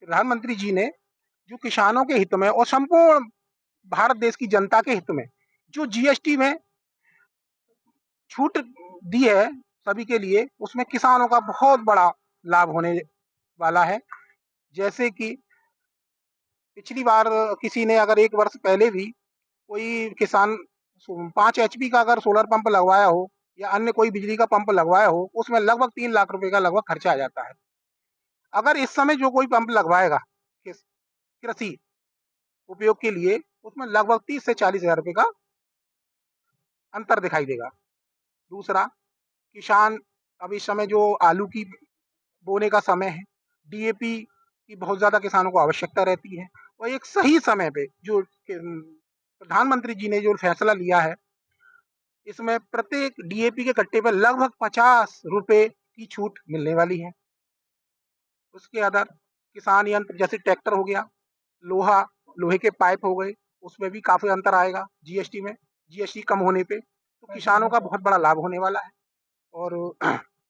प्रधानमंत्री जी ने जो किसानों के हित में और संपूर्ण भारत देश की जनता के हित में जो जीएसटी में छूट दी है सभी के लिए, उसमें किसानों का बहुत बड़ा लाभ होने वाला है। जैसे कि पिछली बार किसी ने अगर 1 वर्ष पहले भी कोई किसान 5 एचपी का अगर सोलर पंप लगवाया हो या अन्य कोई बिजली का पंप लगवाया हो, उसमें लगभग 3 लाख रुपए का लगभग खर्चा आ जाता है। अगर इस समय जो कोई पंप लगवाएगा कृषि उपयोग के लिए, उसमें लगभग 30 से 40 हजार रुपए का अंतर दिखाई देगा। दूसरा, किसान अब इस समय जो आलू की बोने का समय है, डीएपी की बहुत ज्यादा किसानों को आवश्यकता रहती है और एक सही समय पे जो प्रधानमंत्री जी ने जो फैसला लिया है, इसमें प्रत्येक डीएपी के कट्टे पर लगभग 50 रुपए की छूट मिलने वाली है। उसके अदर किसान यंत्र जैसे ट्रैक्टर हो गया, लोहे के पाइप हो गए, उसमें भी काफी अंतर आएगा जीएसटी में। जीएसटी कम होने पे तो किसानों का बहुत बड़ा लाभ होने वाला है और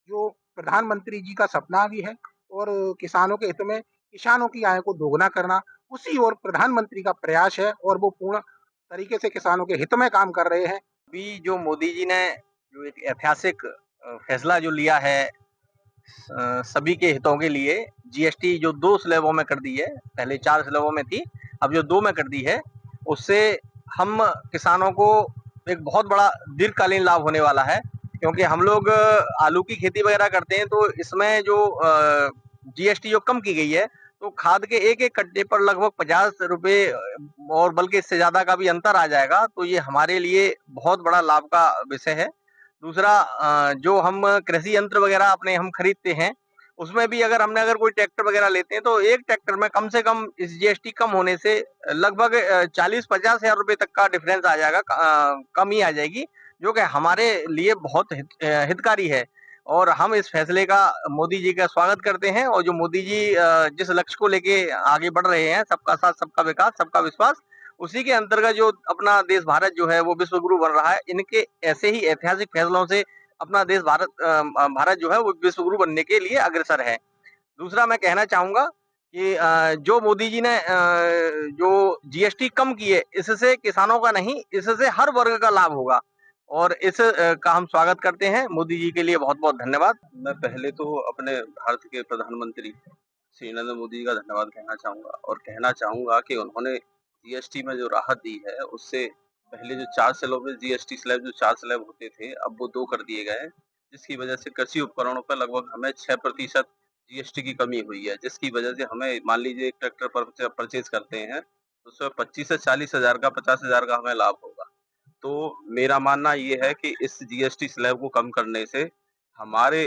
जो प्रधानमंत्री जी का सपना भी है और किसानों के हित में किसानों की आय को दोगुना करना, उसी ओर प्रधानमंत्री का प्रयास है और वो पूर्ण तरीके से किसानों के हित में काम कर रहे हैं। अभी जो मोदी जी ने जो एक ऐतिहासिक फैसला जो लिया है सभी के हितों के लिए, जीएसटी जो 2 स्लैबों में कर दी है, पहले 4 स्लैबों में थी, अब जो 2 में कर दी है, उससे हम किसानों को एक बहुत बड़ा दीर्घकालीन लाभ होने वाला है। क्योंकि हम लोग आलू की खेती वगैरह करते हैं, तो इसमें जो जीएसटी जो कम की गई है, तो खाद के एक-एक कट्टे पर लगभग 50 रुपए और बल्कि इससे ज़्यादा का भी अंतर आ जाएगा, तो ये हमारे लिए बहुत बड़ा लाभ का विषय है। दूसरा, जो हम कृषि यंत्र वगैरह अपने हम खरीदते हैं, उसमें भी अगर कोई ट्रैक्टर वगैरह लेते हैं, तो एक ट्रैक्टर में कम से कम इस जीएसटी कम होने से लगभग 40-50 हजार रुपए तक का डिफरेंस आ जाएगा, कमी आ जाएगी, जो कि हमारे लिए बहुत हितकारी है। और हम इस फैसले का मोदी जी का स्वागत करते हैं और जो मोदी जी जिस लक्ष्य को लेके आगे बढ़ रहे हैं, सबका साथ, सबका विकास, सबका विश्वास, उसी के अंतर्गत जो अपना देश भारत जो है वो विश्व गुरु बन रहा है। इनके ऐसे ही ऐतिहासिक फैसलों से अपना देश भारत जो है वो विश्व गुरु बनने के लिए अग्रसर है। दूसरा मैं कहना चाहूँगा कि जो मोदी जी ने जो जीएसटी कम की है, इससे किसानों का नहीं, इससे हर वर्ग का लाभ होगा और इस का हम स्वागत करते हैं। मोदी जी के लिए बहुत-बहुत धन्यवाद। मैं पहले तो अपने भारत के प्रधानमंत्री श्री नरेंद्र मोदी जी का धन्यवाद कहना चाहूँगा और कहना चाहूँगा कि उन्होंने जीएसटी में जो राहत दी है, उससे पहले जो 4 स्लैब में जीएसटी स्लैब जो 4 स्लैब होते थे, अब वो 2 कर दिए गए हैं, जिसकी वजह से कृषि उपकरणों पर लगभग हमें 6% जीएसटी की कमी हुई है, जिसकी वजह से हमें मान लीजिए एक ट्रैक्टर परचेज करते हैं, तो उसमें 25 से 40 हज़ार का, 50 हज़ार का हमें लाभ होगा। तो मेरा मानना ये है कि इस जीएसटी स्लैब को कम करने से हमारे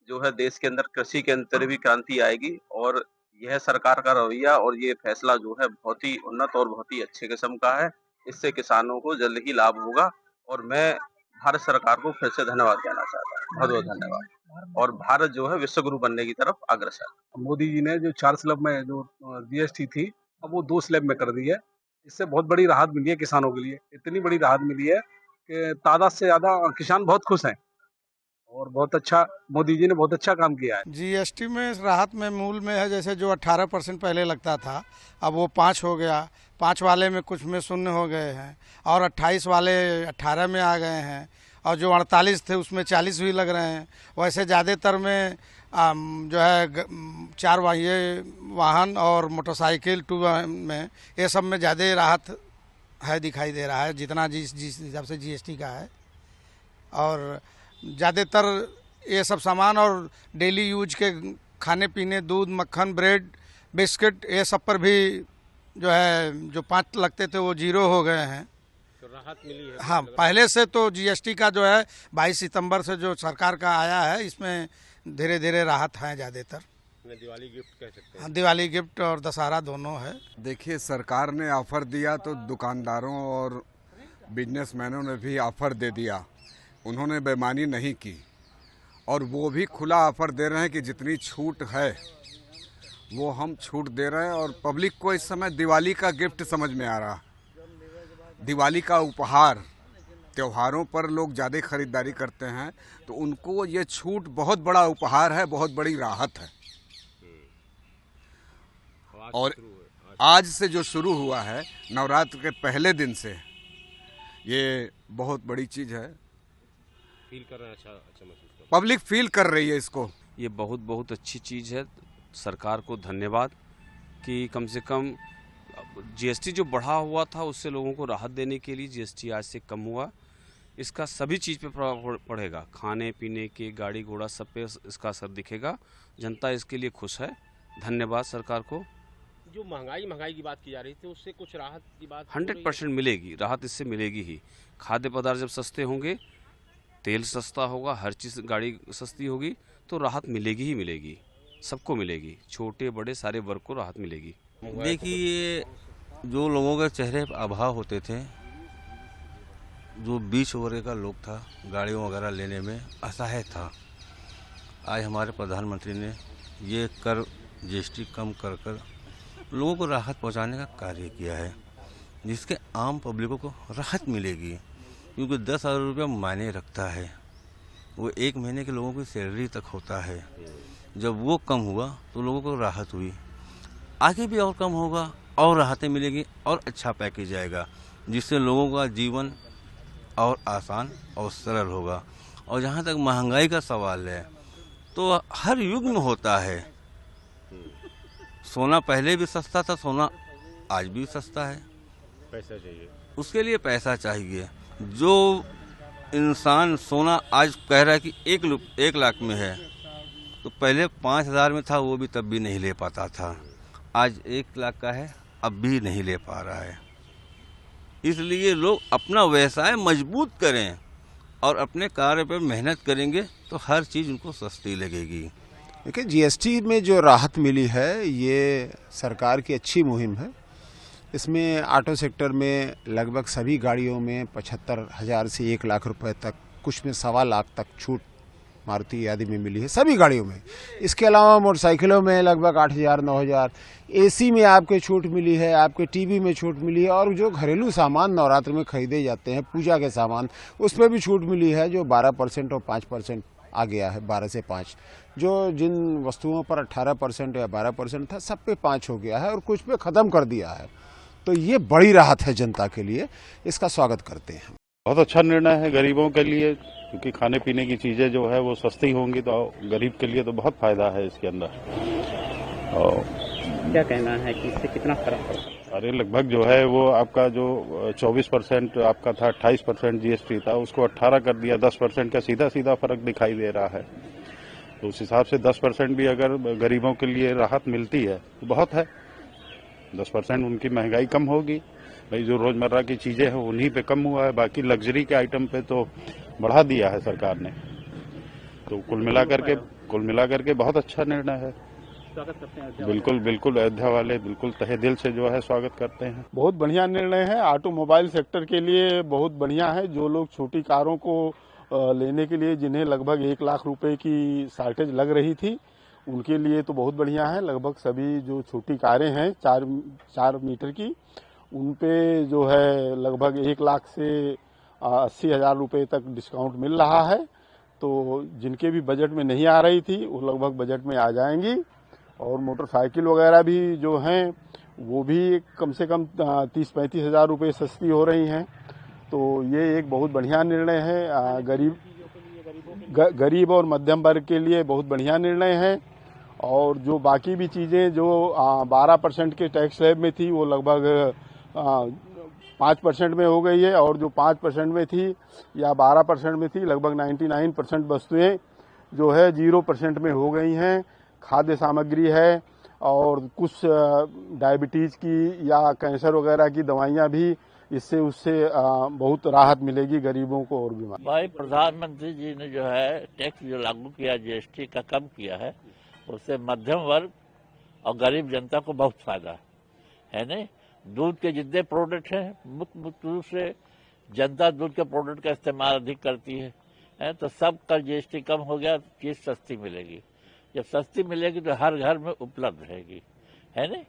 जो है देश के अंदर कृषि के अंदर भी क्रांति आएगी और यह सरकार का रवैया और ये फैसला जो है बहुत ही उन्नत और बहुत ही अच्छे किस्म का है। इससे किसानों को जल्द ही लाभ होगा और मैं भारत सरकार को फिर से धन्यवाद कहना चाहता हूँ। बहुत-बहुत धन्यवाद। और भारत जो है विश्व गुरु बनने की तरफ अग्रसर। मोदी जी ने जो 4 स्लैब में जो जीएसटी थी, अब वो 2 स्लैब में कर दी है। इससे बहुत बड़ी राहत मिली है किसानों के लिए। इतनी बड़ी राहत मिली है कि तादाद से ज़्यादा किसान बहुत खुश हैं और बहुत अच्छा मोदी जी ने बहुत अच्छा काम किया है। जीएसटी में राहत में मूल में है, जैसे जो 18% पहले लगता था, अब वो 5 हो गया। 5 वाले में कुछ में शून्य हो गए हैं और 28 वाले 18 में आ गए हैं और जो 48 थे उसमें 40 भी लग रहे हैं। वैसे ज़्यादातर में जो है 4 वाहन और मोटरसाइकिल 2 में, ये सब में ज़्यादा राहत है दिखाई दे रहा है, जितना जिस हिसाब से जीएसटी का है। और ज़्यादातर ये सब सामान और डेली यूज के खाने पीने, दूध, मक्खन, ब्रेड, बिस्किट, ये सब पर भी जो है जो 5 लगते थे वो 0 हो गए हैं। तो राहत मिली है। हाँ, पहले से तो जीएसटी का जो है 22 सितंबर से जो सरकार का आया है, इसमें धीरे धीरे राहत है ज़्यादातर। दिवाली गिफ्ट कह सकते हैं। हाँ, दिवाली गिफ्ट और दशहरा दोनों है। देखिए, सरकार ने ऑफर दिया तो दुकानदारों और बिजनेसमैनों ने भी ऑफर दे दिया। उन्होंने बेईमानी नहीं की और वो भी खुला ऑफर दे रहे हैं कि जितनी छूट है वो हम छूट दे रहे हैं और पब्लिक को इस समय दिवाली का गिफ्ट समझ में आ रहा। दिवाली का उपहार, त्योहारों पर लोग ज़्यादा खरीदारी करते हैं, तो उनको ये छूट बहुत बड़ा उपहार है, बहुत बड़ी राहत है। और आज से जो शुरू हुआ है नवरात्र के पहले दिन से, ये बहुत बड़ी चीज़ है। फील कर रहे हैं, अच्छा महसूस कर पब्लिक फील कर रही है इसको। ये बहुत अच्छी चीज़ है। सरकार को धन्यवाद कि कम से कम जीएसटी जो बढ़ा हुआ था उससे लोगों को राहत देने के लिए जीएसटी आज से कम हुआ। इसका सभी चीज़ पे प्रभाव पड़ेगा, खाने पीने के, गाड़ी घोड़ा सब पे इसका असर दिखेगा। जनता इसके लिए खुश है। धन्यवाद सरकार को। जो महंगाई की बात की जा रही थी उससे कुछ राहत की बात 100% मिलेगी, राहत इससे मिलेगी ही। खाद्य पदार्थ जब सस्ते होंगे, तेल सस्ता होगा, हर चीज़, गाड़ी सस्ती होगी तो राहत मिलेगी ही मिलेगी, सबको मिलेगी, छोटे बड़े सारे वर्ग को राहत मिलेगी। देखिए, जो लोगों के चेहरे पर अभाव होते थे, जो बीच वर्ग का लोग था, गाड़ियों वगैरह लेने में असहाय था, आज हमारे प्रधानमंत्री ने ये कर जीएसटी कम कर लोगों को राहत पहुंचाने का कार्य किया है, जिसके आम पब्लिकों को राहत मिलेगी। क्योंकि 10,000 रुपया मायने रखता है, वो एक महीने के लोगों की सैलरी तक होता है। जब वो कम हुआ तो लोगों को राहत हुई, आगे भी और कम होगा और राहतें मिलेगी और अच्छा पैकेज आएगा, जिससे लोगों का जीवन और आसान और सरल होगा। और जहाँ तक महंगाई का सवाल है तो हर युग में होता है। सोना पहले भी सस्ता था, सोना आज भी सस्ता है। पैसा चाहिए, उसके लिए पैसा चाहिए। जो इंसान सोना आज कह रहा है कि 1 लाख में है, तो पहले 5,000 में था, वो भी तब भी नहीं ले पाता था। आज 1 लाख का है, अब भी नहीं ले पा रहा है। इसलिए लोग अपना व्यवसाय मजबूत करें और अपने कार्य पर मेहनत करेंगे तो हर चीज़ उनको सस्ती लगेगी। देखिए, जीएसटी में जो राहत मिली है ये सरकार की अच्छी मुहिम है। इसमें ऑटो सेक्टर में लगभग सभी गाड़ियों में 75,000 से 1 लाख रुपए तक, कुछ में 1.25 लाख तक छूट मारुति आदि में मिली है, सभी गाड़ियों में। इसके अलावा मोटरसाइकिलों में लगभग 8,000 9,000, एसी में आपके छूट मिली है, आपके टीवी में छूट मिली है, और जो घरेलू सामान नवरात्र में खरीदे जाते हैं, पूजा के सामान, उस पर भी छूट मिली है, जो 12% और 5% आ गया है, 12 से 5। जो जिन वस्तुओं पर 18% या 12% था, सब पे 5 हो गया है और कुछ पे ख़त्म कर दिया है। तो ये बड़ी राहत है जनता के लिए, इसका स्वागत करते हैं। बहुत अच्छा निर्णय है गरीबों के लिए, क्योंकि खाने पीने की चीज़ें जो है वो सस्ती होंगी तो गरीब के लिए तो बहुत फायदा है इसके अंदर। और क्या कहना है कि इससे कितना फर्क पड़ता है? अरे लगभग जो है वो आपका जो 24% आपका था, 28% जीएसटी था, उसको 18 कर दिया। 10% का सीधा फर्क दिखाई दे रहा है। तो उस हिसाब से 10% भी अगर गरीबों के लिए राहत मिलती है तो बहुत है। 10% उनकी महंगाई कम होगी। भाई जो रोजमर्रा की चीजें हैं उन्हीं पे कम हुआ है, बाकी लग्जरी के आइटम पे तो बढ़ा दिया है सरकार ने। तो कुल मिलाकर के बहुत अच्छा निर्णय है। स्वागत करते हैं। बिल्कुल अयोध्या वाले बिल्कुल तहे दिल से जो है स्वागत करते हैं। बहुत बढ़िया निर्णय है। ऑटोमोबाइल सेक्टर के लिए बहुत बढ़िया है। जो लोग छोटी कारों को लेने के लिए जिन्हें लगभग 1 लाख रुपए की शार्टेज लग रही थी, उनके लिए तो बहुत बढ़िया है। लगभग सभी जो छोटी कारें हैं 4 मीटर की, उन पे जो है लगभग 1 लाख से 80,000 रुपये तक डिस्काउंट मिल रहा है। तो जिनके भी बजट में नहीं आ रही थी वो लगभग बजट में आ जाएंगी। और मोटरसाइकिल वगैरह भी जो हैं वो भी कम से कम 30-35 हज़ार रुपये सस्ती हो रही हैं। तो ये एक बहुत बढ़िया निर्णय है। गरीब और मध्यम वर्ग के लिए बहुत बढ़िया निर्णय है। और जो बाकी भी चीज़ें जो 12% के टैक्स स्लैब में थी वो लगभग 5% में हो गई है, और जो 5% में थी या 12% में थी, लगभग 99% वस्तुएं जो है 0% में हो गई हैं। खाद्य सामग्री है और कुछ डायबिटीज़ की या कैंसर वगैरह की दवाइयाँ भी उससे बहुत राहत मिलेगी गरीबों को और बीमार। भाई प्रधानमंत्री जी ने जो है टैक्स जो लागू किया, जीएसटी का कम किया है, उससे मध्यम वर्ग और गरीब जनता को बहुत फायदा है नहीं। दूध के जितने प्रोडक्ट हैं मुख्य रूप से जनता दूध के प्रोडक्ट का इस्तेमाल अधिक करती है, तो सबका जीएसटी कम हो गया तो चीज़ सस्ती मिलेगी। जब सस्ती मिलेगी तो हर घर में उपलब्ध रहेगी, है नहीं।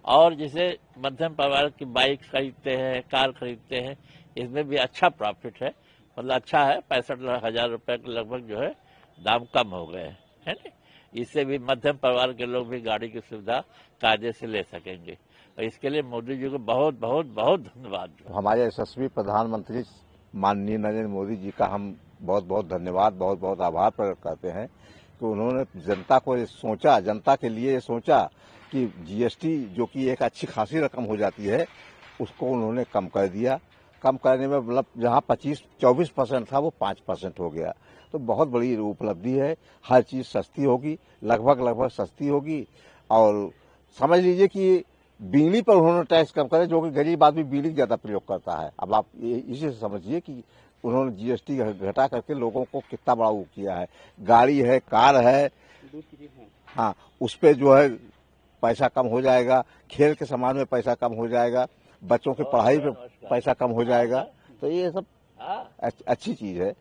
और जैसे मध्यम परिवार की बाइक खरीदते हैं, कार खरीदते हैं, इसमें भी अच्छा प्रॉफिट है, मतलब अच्छा है। 65,000 रुपये के लगभग जो है दाम कम हो गए हैं, है नहीं। इससे भी मध्यम परिवार के लोग भी गाड़ी की सुविधा कायदे से ले सकेंगे। और इसके लिए मोदी जी को बहुत बहुत बहुत धन्यवाद। हमारे यशस्वी प्रधानमंत्री माननीय नरेंद्र मोदी जी का हम बहुत बहुत धन्यवाद, बहुत बहुत आभार प्रकट करते हैं कि उन्होंने जनता को ये सोचा, जनता के लिए ये सोचा कि जीएसटी जो कि एक अच्छी खासी रकम हो जाती है उसको उन्होंने कम कर दिया। कम करने में मतलब जहाँ 24% था वो 5% हो गया, तो बहुत बड़ी उपलब्धि है। हर चीज़ सस्ती होगी, लगभग सस्ती होगी। और समझ लीजिए कि बिजली पर उन्होंने टैक्स कम करे, जो कि गरीब आदमी बिजली ज़्यादा प्रयोग करता है। अब आप इसी से समझिए कि उन्होंने जीएसटी घटा करके लोगों को कितना बड़ा वो किया है। गाड़ी है, कार है, हाँ, उस पर जो है पैसा कम हो जाएगा, खेल के सामान में पैसा कम हो जाएगा, बच्चों की पढ़ाई पे पैसा कम हो जाएगा। तो ये सब अच्छी चीज़ है।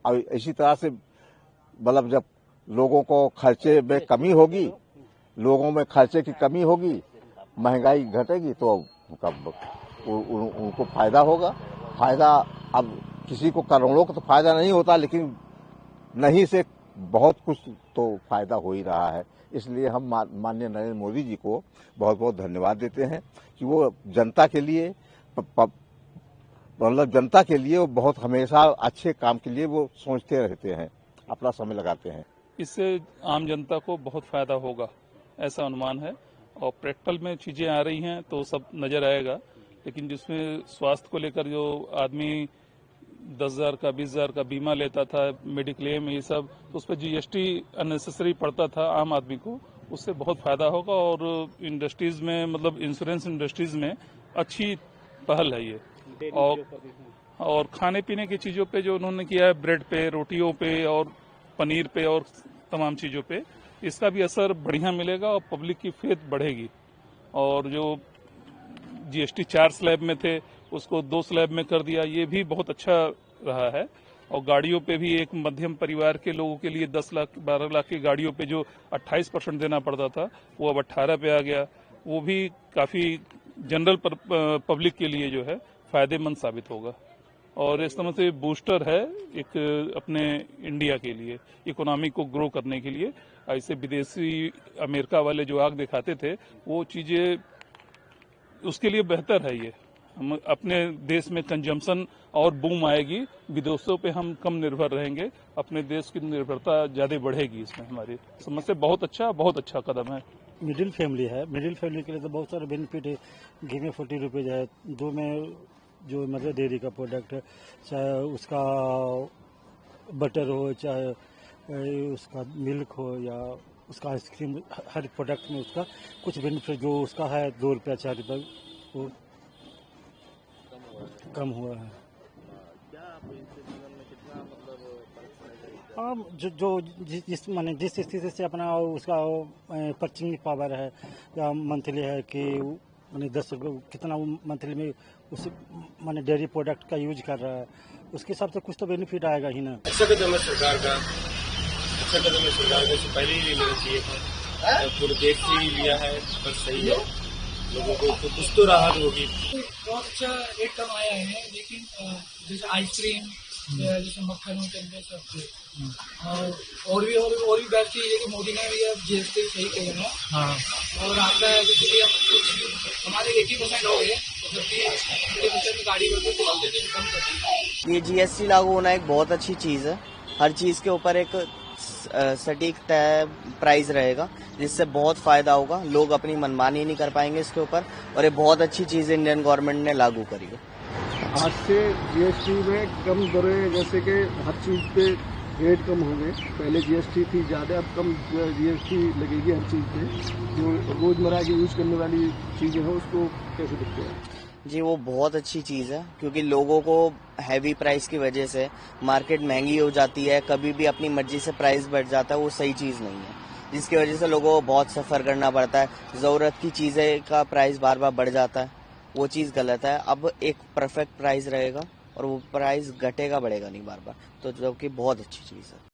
और इसी तरह से मतलब जब लोगों को खर्चे में कमी होगी, लोगों में खर्चे की कमी होगी, महंगाई घटेगी, तो उनको फायदा होगा। फायदा अब किसी को करोड़ों का तो फायदा नहीं होता, लेकिन नहीं से बहुत कुछ तो फायदा हो ही रहा है। इसलिए हम माननीय नरेंद्र मोदी जी को बहुत बहुत धन्यवाद देते हैं कि वो जनता के लिए मतलब जनता के लिए वो बहुत हमेशा अच्छे काम के लिए वो सोचते रहते हैं, अपना समय लगाते हैं। इससे आम जनता को बहुत फायदा होगा ऐसा अनुमान है। और प्रैक्टिकल में चीजें आ रही हैं तो सब नजर आएगा, लेकिन जिसमें स्वास्थ्य को लेकर जो आदमी 10,000 का 20,000 का बीमा लेता था, मेडिक्लेम, ये सब, तो उस पर जीएसटी अननेसेसरी पड़ता था आम आदमी को, उससे बहुत फायदा होगा। और इंडस्ट्रीज में मतलब इंश्योरेंस इंडस्ट्रीज में अच्छी पहल है ये। और खाने पीने की चीजों पे जो उन्होंने किया है, ब्रेड पे, रोटियों पे और पनीर पे और तमाम चीजों पे, इसका भी असर बढ़िया मिलेगा और पब्लिक की फेथ बढ़ेगी। और जो जीएसटी 4 स्लैब में थे उसको 2 स्लैब में कर दिया, ये भी बहुत अच्छा रहा है। और गाड़ियों पे भी एक मध्यम परिवार के लोगों के लिए 10 लाख 12 लाख की गाड़ियों पे जो 28% देना पड़ता था वो अब 18 पे आ गया। वो भी काफी जनरल पब्लिक के लिए जो है फायदेमंद साबित होगा। और इस तरह से बूस्टर है एक अपने इंडिया के लिए, इकोनॉमी को ग्रो करने के लिए। ऐसे विदेशी अमेरिका वाले जो आग दिखाते थे वो चीजें उसके लिए बेहतर है। ये हम अपने देश में कंजम्पशन और बूम आएगी, विदेशों पे हम कम निर्भर रहेंगे, अपने देश की निर्भरता ज्यादा बढ़ेगी। इसमें हमारी समझ से बहुत अच्छा कदम है। मिडिल फैमिली है, मिडिल फैमिली के लिए तो बहुत सारे बेनिफिट है। घी में 40 रुपीज़ है, 2 में जो मदर डेयरी का प्रोडक्ट है, चाहे उसका बटर हो, चाहे उसका मिल्क हो या उसका आइसक्रीम, हर प्रोडक्ट में उसका कुछ बेनिफिट जो उसका है 2 रुपया 4 रुपया वो कम हुआ है। हाँ, जो जिस माने जिस स्थिति से अपना उसका परचेजिंग पावर है या मंथली है कि माने 10 रुपये कितना मंथली में उस माने डेयरी प्रोडक्ट का यूज कर रहा है, उसके हिसाब से कुछ तो बेनिफिट आएगा ही ना। अच्छा कदम है सरकार का, अच्छा कदम है सरकार का, इससे पहले ही नहीं लेना चाहिए था। पूरे देश से ही लिया है, बस सही है, लोगों को कुछ तो राहत होगी। बहुत अच्छा रेट कम आया है, लेकिन जैसे आइसक्रीम जैसे मक्खन होते सब और भी बेस्ट चीज है कि मोदी ने भी अब जीएसटी सही किया है। हाँ। और आता है जैसे कि हमारे 80% हो गए, जबकि 80% गाड़ी कम करती है। ये जीएसटी लागू होना एक बहुत अच्छी चीज है। हर चीज के ऊपर एक सटीक तय प्राइस रहेगा, जिससे बहुत फायदा होगा। लोग अपनी मनमानी नहीं कर पाएंगे इसके ऊपर, और ये बहुत अच्छी चीज इंडियन गवर्नमेंट ने लागू करी है। आज से जीएसटी में कम दरें, जैसे कि हर चीज़ पे रेट कम होंगे। पहले जीएसटी थी ज़्यादा, अब कम जीएसटी लगेगी हर चीज़ पे। जो रोज़मर्रा की यूज़ करने वाली चीज़ें हैं उसको कैसे देखते हैं? जी, वो बहुत अच्छी चीज़ है, क्योंकि लोगों को हैवी प्राइस की वजह से मार्केट महंगी हो जाती है, कभी भी अपनी मर्जी से प्राइस बढ़ जाता है, वो सही चीज़ नहीं है, जिसकी वजह से लोगों को बहुत सफ़र करना पड़ता है। ज़रूरत की चीज़ें का प्राइस बार बार बढ़ जाता है, वो चीज़ गलत है। अब एक परफेक्ट प्राइस रहेगा और वो प्राइस घटेगा बढ़ेगा नहीं बार बार, तो जो कि बहुत अच्छी चीज़ है।